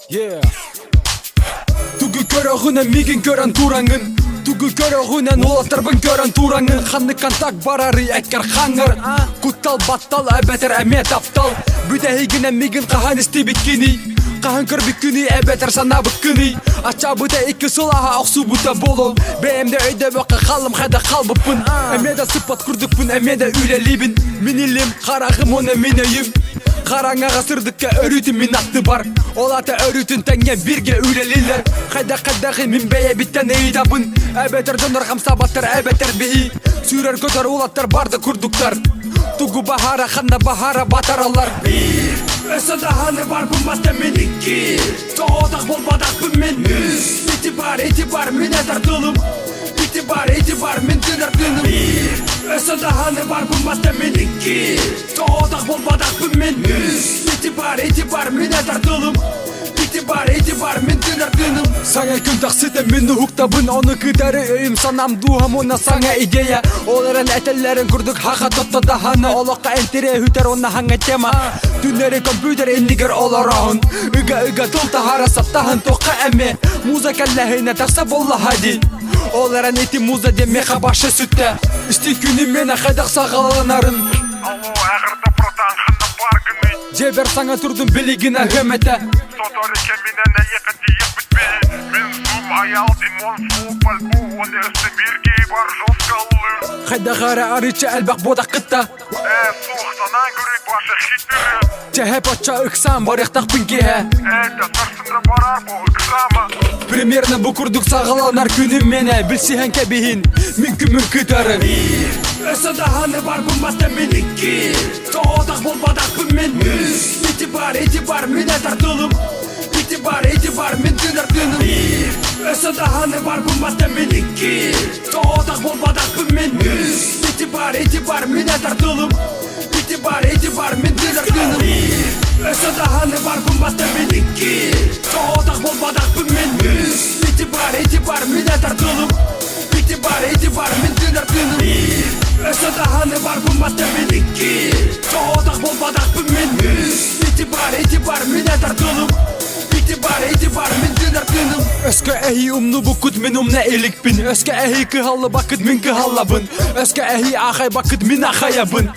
Yeah. Түгі көрігінен меген көрін тураңын. Түгі көрігінен олаттырбын көрін тураңын. Ханны контакт барары әккер хаңыр. Күттал баттал әбәтір әмет аптал. Бүдәйгінен меген қахан істей біткені. Қахан көр біткені әбәтір сана біткені. Ача бұда екі сылаға ақсу бұда болу. Бәйімді өйді бақы қалым қайда қалбыппын. Әмеда сыпат күрдікпін, әмеда үйлелейбін. Мен елім қарағым оны мен өйім. Қараңа ғасырдыққа өрітін мен атты бар. Олата өрітін тәнген бірге үйлелейлер. Қайда-қайдағы мен бәйе біттен өйдабын. Әбәтірден ұрғам сабаттар әбәтір бейі. Сүйрер көтер олаттар барды күрдіктар. Тугу бахара ханна бахара батаралар. Bir Ösada hanı var bulmazda men iki. Doğudak bolbadakpın men üç. İtibar mine dartılım. İtibar men dınartınım. Bir Ösada hanı var bulmazda men iki. Doğudak bolbadakpın men üç. İtibar mine dartılım. İtibar men dınartınım. Саңа күн тақсыды мені хуқтабын. Оны күдәрі өйім санам дуғам оны саңа идея. Оларын әтелерін күрдік хақа тоттада ханы. Олыққа әнтіре хүтер оны хаңа тема. Түнері компьютер ендігер оларағын. Үгі тұлта харасаттағын тоққа әме. Муза кәлләхіне тақса болла хади. Оларын еті муза деме қабашы сүтті. Істі күні мені қайдақ сағаланарын. Алло, әғірді протан ханна бар күні. Жебер саңа тұрдың білігін әхеметі. Сотори кеминен әйеқі дейік бітпе. Мен зум аял димон футбол бұ. Оны өсті бірге бар жосқалыр. Қайда ғара арычы әлбақ бодақ қытта. Сух санан көрек башы хиттірі. Чәхеп атша ұқсан барықтақ пінкеге. Әлді сарсындыр барар бұл ұқсамы. Примерно бұ күрдік сағаланар күнім мені. Білсіген кәбейін мүмкін күтәрі. Өсада ханы бар бұлмасты мен iki. Тоғдақ болбадақпын мен үш. İtibar mine dartılım. İtibar men dınartınım. Ösada hanı var bulmazda men iki. Doğudak bolbadakpın men üç. İtibar mine dartılım. İtibar men dınartınım. Ösada hanı var bulmazda men iki. Doğudak bolbadakpın men üç. İtibar mine dartılım. İtibar men dınartınım. Ösada hanı var bulmazda men iki. Doğudak bolbadakpın men üç. İtibar mine dartılım. İtibar men dınartınım. Öske ehi umnu bukut men umna elikpin. Öske ehi kıhallı bakıt min kıhallabın. Öske ehi ağay bakıt min ağayabın.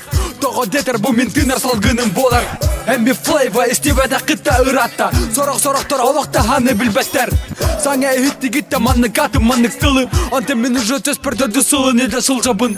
Toğu deter bu min tınar salgının bolar. Hem bir flavor istivada kıtta ıratta. Sorak olakta hanı bilbetler. Sana ehitti gitti manlık atım manlık kılı. Ante min ucu töz perde dısılı ne de sılcabın.